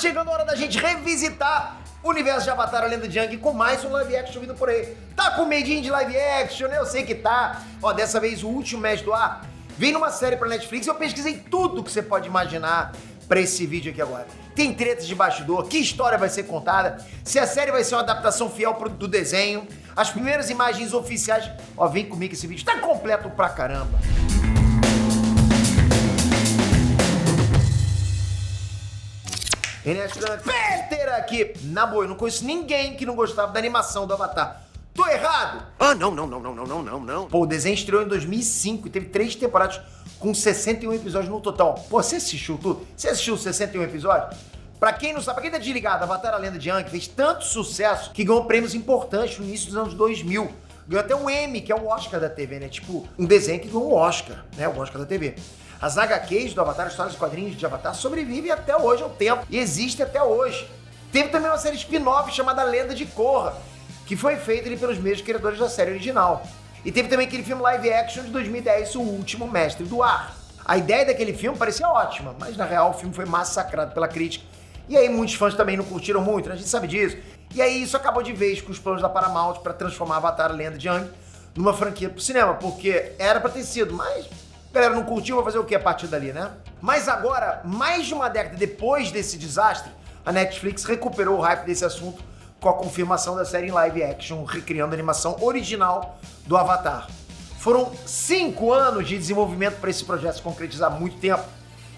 chegando a hora da gente revisitar o universo de Avatar, a Lenda de Aang, com mais um live action vindo por aí. Tá com medinho de live action, né? Eu sei que tá. Ó, dessa vez o último Mestre do Ar vem numa série pra Netflix e eu pesquisei tudo que você pode imaginar pra esse vídeo aqui agora. Tem tretas de bastidor, que história vai ser contada, se a série vai ser uma adaptação fiel do desenho, as primeiras imagens oficiais. Ó, vem comigo que esse vídeo tá completo pra caramba. Peter aqui. Na boa, eu não conheço ninguém que não gostava da animação do Avatar. Tô errado? Ah, não. Pô, o desenho estreou em 2005 e teve 3 temporadas com 61 episódios no total. Pô, você assistiu tudo? Você assistiu 61 episódios? Pra quem não sabe, pra quem tá desligado, Avatar, a Lenda de Aang fez tanto sucesso que ganhou prêmios importantes no início dos anos 2000. Ganhou até um Emmy, que é o Oscar da TV, né? Tipo, um desenho que ganhou um Oscar, né? O Oscar da TV. As HQs do Avatar, histórias e quadrinhos de Avatar, sobrevivem até hoje ao tempo e existem até hoje. Teve também uma série spin-off chamada Lenda de Korra, que foi feita ali pelos mesmos criadores da série original. E teve também aquele filme live action de 2010, O Último Mestre do Ar. A ideia daquele filme parecia ótima, mas na real o filme foi massacrado pela crítica. E aí muitos fãs também não curtiram muito, né? A gente sabe disso. E aí isso acabou de vez com os planos da Paramount para transformar Avatar, a Lenda de Aang numa franquia pro cinema, porque era pra ter sido, mas a galera não curtiu, vai fazer o que a partir dali, né? Mas agora, mais de uma década depois desse desastre, a Netflix recuperou o hype desse assunto com a confirmação da série em live action, recriando a animação original do Avatar. Foram 5 anos de desenvolvimento para esse projeto se concretizar há muito tempo,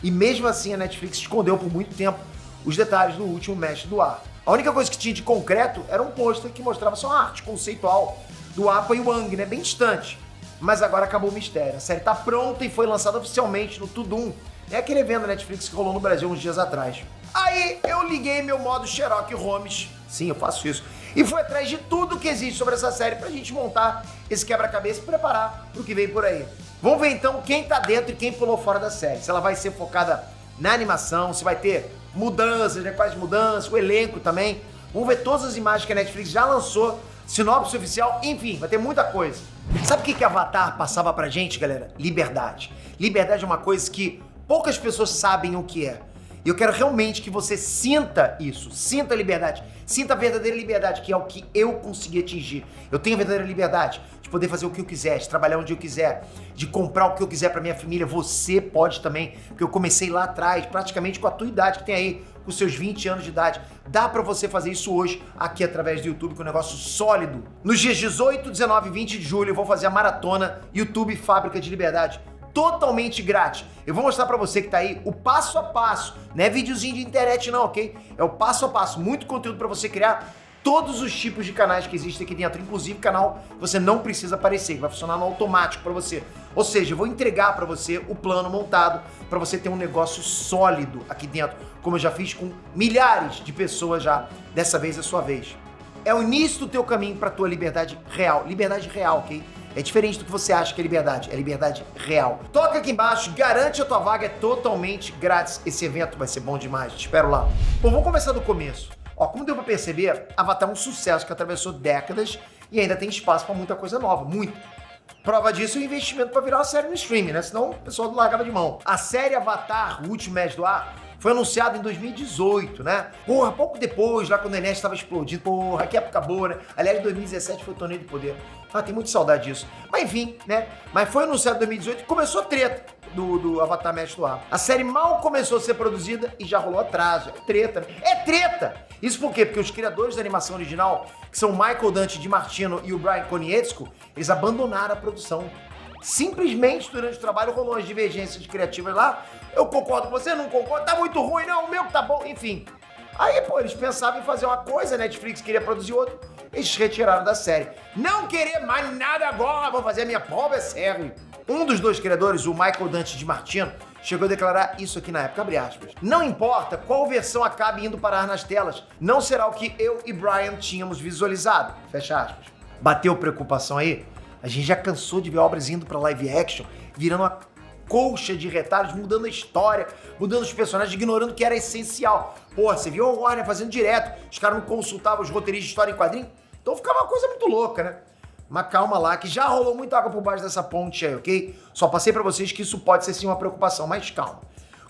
e mesmo assim a Netflix escondeu por muito tempo os detalhes do Último Mestre do Ar. A única coisa que tinha de concreto era um pôster que mostrava só a arte conceitual do Appa e o Aang, né? Bem distante. Mas agora acabou o mistério. A série tá pronta e foi lançada oficialmente no Tudum. É aquele evento da Netflix que rolou no Brasil uns dias atrás. Aí eu liguei meu modo Sherlock Holmes, sim, eu faço isso, e fui atrás de tudo que existe sobre essa série pra gente montar esse quebra-cabeça e preparar pro que vem por aí. Vamos ver então quem tá dentro e quem pulou fora da série. Se ela vai ser focada na animação, se vai ter mudanças, né, quais mudanças, o elenco também. Vamos ver todas as imagens que a Netflix já lançou, sinopse oficial, enfim, vai ter muita coisa. Sabe o que Avatar passava pra gente, galera? Liberdade. Liberdade é uma coisa que poucas pessoas sabem o que é. E eu quero realmente que você sinta isso, sinta a liberdade, sinta a verdadeira liberdade, que é o que eu consegui atingir. Eu tenho a verdadeira liberdade de poder fazer o que eu quiser, de trabalhar onde eu quiser, de comprar o que eu quiser pra minha família. Você pode também, porque eu comecei lá atrás, praticamente com a tua idade que tem aí, com seus 20 anos de idade. Dá pra você fazer isso hoje, aqui através do YouTube, com um negócio sólido. Nos dias 18, 19 e 20 de julho, eu vou fazer a maratona YouTube Fábrica de Liberdade, totalmente grátis. Eu vou mostrar pra você que tá aí o passo a passo, não é videozinho de internet não, ok? É o passo a passo, muito conteúdo pra você criar todos os tipos de canais que existem aqui dentro, inclusive canal que você não precisa aparecer, que vai funcionar no automático pra você. Ou seja, eu vou entregar pra você o plano montado pra você ter um negócio sólido aqui dentro, como eu já fiz com milhares de pessoas já. Dessa vez é a sua vez. É o início do teu caminho pra tua liberdade real, ok? É diferente do que você acha que é liberdade real. Toca aqui embaixo, garante a tua vaga, é totalmente grátis. Esse evento vai ser bom demais, te espero lá. Bom, vamos começar do começo. Ó, como deu pra perceber, Avatar é um sucesso que atravessou décadas e ainda tem espaço pra muita coisa nova, muito. Prova disso é o investimento pra virar uma série no streaming, né? Senão o pessoal não largava de mão. A série Avatar, O Último Mestre do Ar, foi anunciado em 2018, né? Porra, pouco depois, lá quando a internet estava explodindo. Porra, que época boa, né? Aliás, 2017 foi o Torneio do Poder. Ah, tem muita saudade disso. Mas enfim, né? Mas foi anunciado em 2018 e começou a treta do Avatar Mestre do Ar. A série mal começou a ser produzida e já rolou atraso. É treta, né? É treta! Isso por quê? Porque os criadores da animação original, que são o Michael Dante DiMartino e o Brian Konietzko, eles abandonaram a produção. Simplesmente durante o trabalho rolou umas divergências criativas lá. Eu concordo com você, não concordo, tá muito ruim, não, o meu que tá bom, enfim. Aí, pô, eles pensavam em fazer uma coisa, a Netflix queria produzir outra, eles se retiraram da série. Não querer mais nada agora, vou fazer a minha pobre série. Um dos dois criadores, o Michael Dante DiMartino, chegou a declarar isso aqui na época, abre aspas. Não importa qual versão acabe indo parar nas telas, não será o que eu e Brian tínhamos visualizado, fecha aspas. Bateu preocupação aí? A gente já cansou de ver obras indo pra live action, virando uma colcha de retalhos, mudando a história, mudando os personagens, ignorando o que era essencial. Pô, você viu o Warner fazendo direto, os caras não consultavam os roteiristas de história em quadrinho? Então ficava uma coisa muito louca, né? Mas calma lá, que já rolou muita água por baixo dessa ponte aí, ok? Só passei pra vocês que isso pode ser sim uma preocupação, mas calma.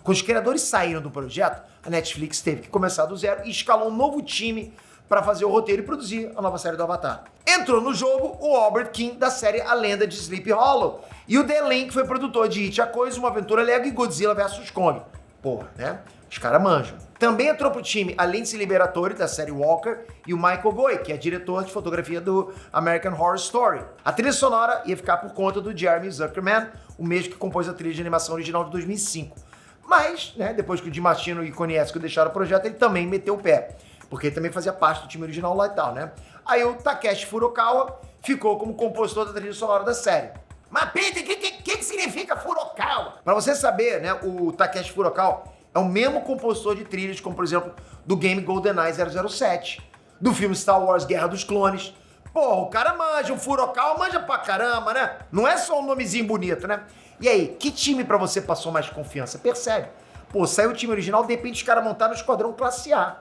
Quando os criadores saíram do projeto, a Netflix teve que começar do zero e escalou um novo time para fazer o roteiro e produzir a nova série do Avatar. Entrou no jogo o Albert King da série A Lenda de Sleepy Hollow e o Dan Lin, que foi produtor de It, A Coisa, Uma Aventura Lego e Godzilla vs Kong. Porra, né? Os caras manjam. Também entrou pro time a Lindsay Liberatore, da série Walker, e o Michael Goy, que é diretor de fotografia do American Horror Story. A trilha sonora ia ficar por conta do Jeremy Zuckerman, o mesmo que compôs a trilha de animação original de 2005. Mas, né, depois que o Jim Mastino e o Konietzko deixaram o projeto, ele também meteu o pé, porque ele também fazia parte do time original lá e tal, né? Aí o Takeshi Furukawa ficou como compositor da trilha sonora da série. Mas, Peter, o que significa Furukawa? Pra você saber, né, o Takeshi Furukawa é o mesmo compositor de trilhas, como por exemplo, do game GoldenEye 007, do filme Star Wars Guerra dos Clones. Porra, o cara manja, o Furukawa manja pra caramba, né? Não é só um nomezinho bonito, né? E aí, que time pra você passou mais confiança? Percebe? Pô, saiu o time original, de repente os caras montaram o Esquadrão Classe A.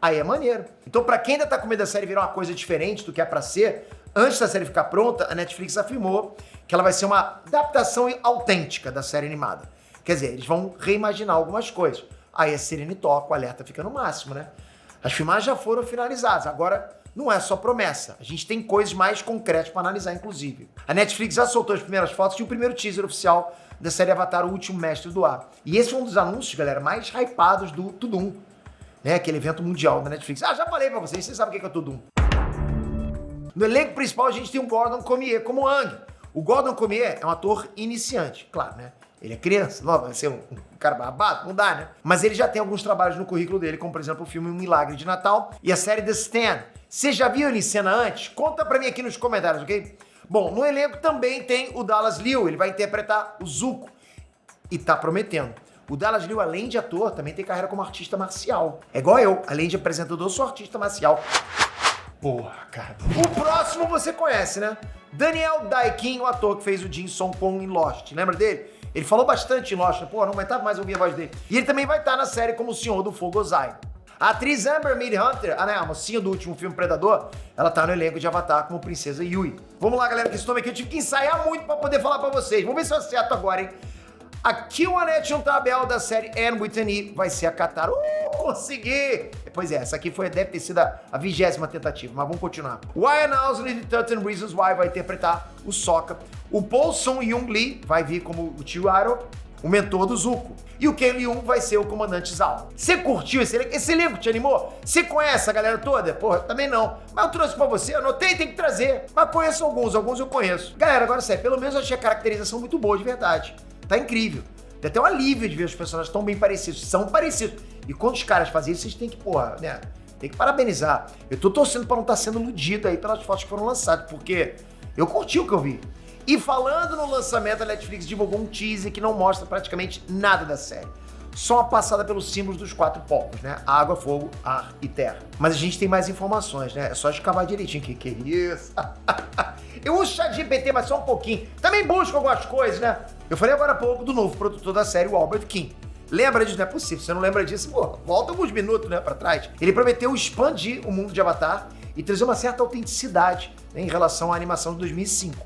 Aí é maneiro. Então, pra quem ainda tá com medo da série virar uma coisa diferente do que é pra ser, antes da série ficar pronta, a Netflix afirmou que ela vai ser uma adaptação autêntica da série animada. Quer dizer, eles vão reimaginar algumas coisas. Aí a sirene toca, o alerta fica no máximo, né? As filmagens já foram finalizadas, agora não é só promessa. A gente tem coisas mais concretas para analisar, inclusive. A Netflix já soltou as primeiras fotos e o primeiro teaser oficial da série Avatar, O Último Mestre do Ar. E esse foi um dos anúncios, galera, mais hypados do Tudum, né? Aquele evento mundial da Netflix. Ah, já falei pra vocês sabem o que é o Tudum. No elenco principal, a gente tem o Gordon Cormier como Aang. O Gordon Cormier é um ator iniciante, claro, né? Ele é criança, não vai ser um cara babado, não dá, né? Mas ele já tem alguns trabalhos no currículo dele, como por exemplo o filme Um Milagre de Natal e a série The Stand. Você já viu ele em cena antes? Conta pra mim aqui nos comentários, ok? Bom, no elenco também tem o Dallas Liu, ele vai interpretar o Zuko e tá prometendo. O Dallas Liu, além de ator, também tem carreira como artista marcial. É igual eu, além de apresentador, sou artista marcial. Porra, cara. O próximo você conhece, né? Daniel Dae-Kim, o ator que fez o Jin Song-Kwon em Lost. Lembra dele? Ele falou bastante em Lost, pô, não aguentava mais ouvir a voz dele. E ele também vai estar na série como o Senhor do Fogo Ozai. A atriz Amber Midhunter, a mocinha do último filme Predador, ela tá no elenco de Avatar como Princesa Yui. Vamos lá, galera, que esse nome aqui eu tive que ensaiar muito pra poder falar pra vocês. Vamos ver se eu acerto agora, hein? A Kiwanet Tabel da série Anne with an E vai ser a Katara. Consegui! Pois é, essa aqui deve ter sido a 20ª tentativa, mas vamos continuar. Ryan Ousley de 13 Reasons Why vai interpretar o Sokka. O Paul Sun-Young Lee vai vir como o tio Aro, o mentor do Zuko. E o Ken Leung vai ser o comandante Zal. Você curtiu esse elenco? Esse elenco te animou? Você conhece a galera toda? Porra, também não. Mas eu trouxe pra você, anotei, tem que trazer. Mas conheço alguns eu conheço. Galera, agora sério, pelo menos eu achei a caracterização muito boa, de verdade. Tá incrível. Tem até um alívio de ver os personagens tão bem parecidos. São parecidos. E quando os caras fazem isso, vocês têm que, porra, né? Tem que parabenizar. Eu tô torcendo pra não estar sendo iludido aí pelas fotos que foram lançadas, porque eu curti o que eu vi. E falando no lançamento, a Netflix divulgou um teaser que não mostra praticamente nada da série. Só uma passada pelos símbolos dos 4 povos, né? Água, fogo, ar e terra. Mas a gente tem mais informações, né? É só escavar direitinho. Que isso? Eu uso ChatGPT, mas só um pouquinho. Também busco algumas coisas, né? Eu falei agora há pouco do novo produtor da série, o Albert King. Lembra disso? Não é possível. Se você não lembra disso, pô, volta alguns minutos, né, pra trás. Ele prometeu expandir o mundo de Avatar e trazer uma certa autenticidade, né, em relação à animação de 2005.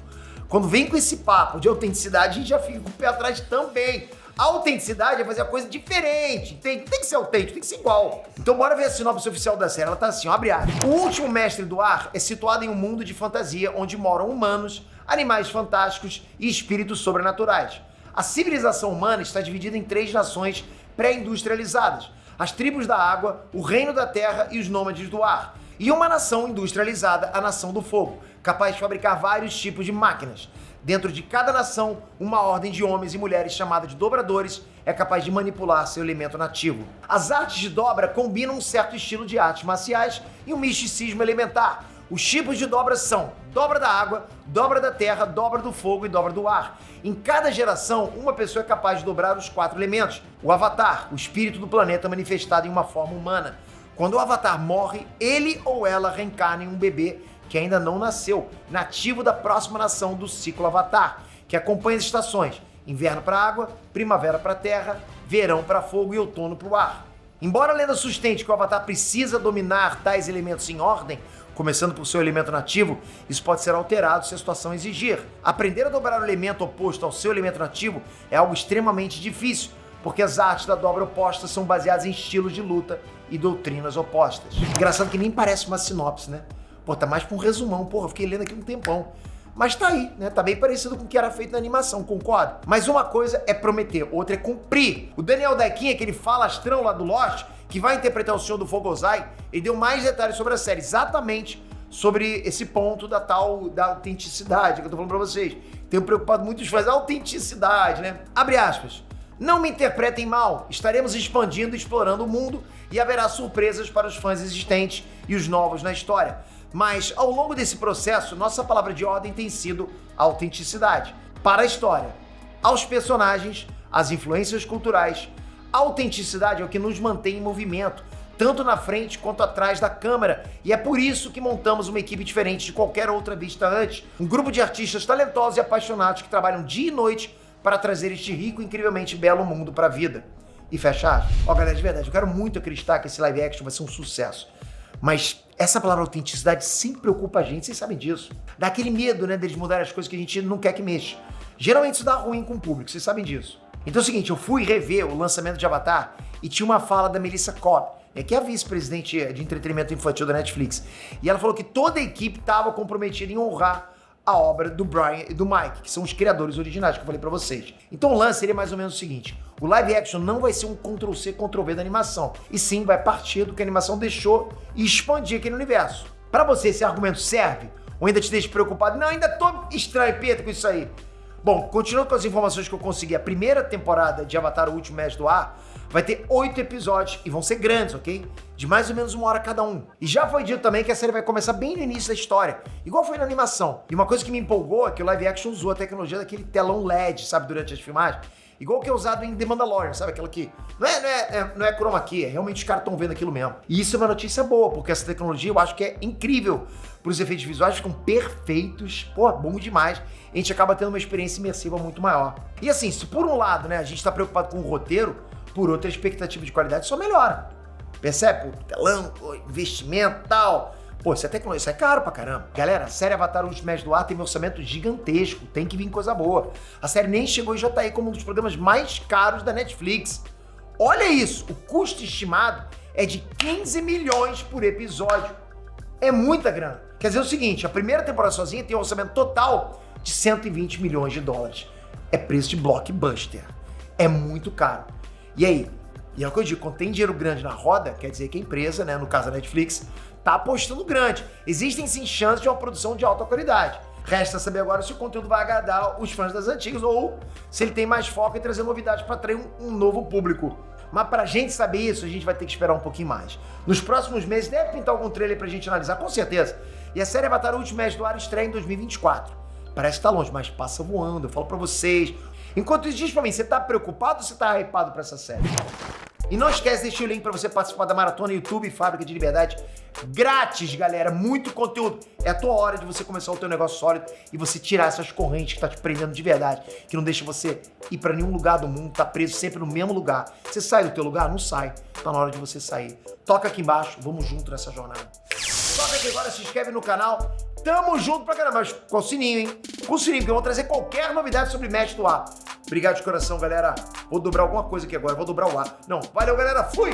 Quando vem com esse papo de autenticidade, a gente já fica com o pé atrás também. A autenticidade é fazer a coisa diferente. Tem que ser autêntico, tem que ser igual. Então bora ver a sinopse oficial da série. Ela tá assim, ó, abre aspas. O Último Mestre do Ar é situado em um mundo de fantasia onde moram humanos, animais fantásticos e espíritos sobrenaturais. A civilização humana está dividida em 3 nações pré-industrializadas: as tribos da água, o reino da terra e os nômades do ar. E uma nação industrializada, a nação do fogo, capaz de fabricar vários tipos de máquinas. Dentro de cada nação, uma ordem de homens e mulheres chamada de dobradores é capaz de manipular seu elemento nativo. As artes de dobra combinam um certo estilo de artes marciais e um misticismo elementar. Os tipos de dobra são dobra da água, dobra da terra, dobra do fogo e dobra do ar. Em cada geração, uma pessoa é capaz de dobrar os 4 elementos. O Avatar, o espírito do planeta manifestado em uma forma humana. Quando o Avatar morre, ele ou ela reencarna em um bebê que ainda não nasceu, nativo da próxima nação do ciclo Avatar, que acompanha as estações: inverno para água, primavera para terra, verão para fogo e outono para o ar. Embora a lenda sustente que o Avatar precisa dominar tais elementos em ordem, começando por seu elemento nativo, isso pode ser alterado se a situação exigir. Aprender a dobrar o elemento oposto ao seu elemento nativo é algo extremamente difícil, porque as artes da dobra oposta são baseadas em estilos de luta e doutrinas opostas. Engraçado que nem parece uma sinopse, né? Pô, tá mais pra um resumão, porra, eu fiquei lendo aqui um tempão. Mas tá aí, né? Tá bem parecido com o que era feito na animação, concorda? Mas uma coisa é prometer, outra é cumprir. O Daniel Daquin, aquele falastrão lá do Lost, que vai interpretar o Senhor do Fogo Ozai, ele deu mais detalhes sobre a série, exatamente sobre esse ponto da autenticidade que eu tô falando pra vocês. Tenho preocupado muito os fãs, a autenticidade, né? Abre aspas. Não me interpretem mal, estaremos expandindo e explorando o mundo e haverá surpresas para os fãs existentes e os novos na história. Mas, ao longo desse processo, nossa palavra de ordem tem sido autenticidade. Para a história, aos personagens, às influências culturais, a autenticidade é o que nos mantém em movimento, tanto na frente quanto atrás da câmera, e é por isso que montamos uma equipe diferente de qualquer outra vista antes. Um grupo de artistas talentosos e apaixonados que trabalham dia e noite para trazer este rico e incrivelmente belo mundo para a vida. E fecha aspas. Ó, galera, de verdade, eu quero muito acreditar que esse live action vai ser um sucesso. Mas essa palavra autenticidade sempre preocupa a gente, vocês sabem disso. Dá aquele medo, né, deles mudarem as coisas que a gente não quer que mexa. Geralmente isso dá ruim com o público, vocês sabem disso. Então é o seguinte, eu fui rever o lançamento de Avatar e tinha uma fala da Melissa Cobb, que é a vice-presidente de entretenimento infantil da Netflix. E ela falou que toda a equipe estava comprometida em honrar a obra do Brian e do Mike, que são os criadores originais que eu falei pra vocês. Então o lance seria mais ou menos o seguinte: o live action não vai ser um Ctrl-C, Ctrl-V da animação, e sim vai partir do que a animação deixou e expandir aquele universo. Pra você, esse argumento serve? Ou ainda te deixa preocupado? Não, ainda tô estranho, Pedro, com isso aí. Bom, continuando com as informações que eu consegui, a primeira temporada de Avatar, o Último Mestre do Ar, vai ter 8 episódios e vão ser grandes, ok? De mais ou menos 1 hora cada um. E já foi dito também que a série vai começar bem no início da história, igual foi na animação. E uma coisa que me empolgou é que o live action usou a tecnologia daquele telão LED, sabe, durante as filmagens, igual que é usado em The Mandalorian, sabe? Aquela que não é chroma key, realmente os caras estão vendo aquilo mesmo. E isso é uma notícia boa, porque essa tecnologia eu acho que é incrível. Os efeitos visuais ficam perfeitos, pô, bom demais. A gente acaba tendo uma experiência imersiva muito maior. E assim, se por um lado, né, a gente tá preocupado com o roteiro, por outra, a expectativa de qualidade só melhora. Percebe? Pô, telão, pô, investimento e tal. Pô, isso é tecnologia, isso é caro pra caramba. Galera, a série Avatar, o Último Mestre do Ar tem um orçamento gigantesco, tem que vir coisa boa. A série nem chegou e já tá aí como um dos programas mais caros da Netflix. Olha isso, o custo estimado é de 15 milhões por episódio. É muita grana. Quer dizer o seguinte, a primeira temporada sozinha tem um orçamento total de 120 milhões de dólares. É preço de blockbuster. É muito caro. E aí? E é o que eu digo, quando tem dinheiro grande na roda, quer dizer que a empresa, né, no caso a Netflix, tá apostando grande. Existem sim chances de uma produção de alta qualidade. Resta saber agora se o conteúdo vai agradar os fãs das antigas ou se ele tem mais foco em trazer novidades para atrair um novo público. Mas pra gente saber isso, a gente vai ter que esperar um pouquinho mais. Nos próximos meses deve pintar algum trailer pra gente analisar, com certeza. E a série Avatar, o Último Mestre do Ar estreia em 2024. Parece que tá longe, mas passa voando, eu falo pra vocês. Enquanto isso, diz pra mim, você tá preocupado ou você tá hypado pra essa série? E não esquece de deixar o link para você participar da Maratona YouTube Fábrica de Liberdade grátis, galera. Muito conteúdo. É a tua hora de você começar o teu negócio sólido e você tirar essas correntes que tá te prendendo de verdade, que não deixa você ir para nenhum lugar do mundo, tá preso sempre no mesmo lugar. Você sai do teu lugar? Não sai. Tá na hora de você sair. Toca aqui embaixo, vamos junto nessa jornada. Toca aqui agora, se inscreve no canal. Tamo junto pra caramba, mas com o sininho, hein? Com o sininho, porque eu vou trazer qualquer novidade sobre Mestre do Ar. Obrigado de coração, galera. Vou dobrar alguma coisa aqui agora, vou dobrar o ar. Não, valeu, galera, fui!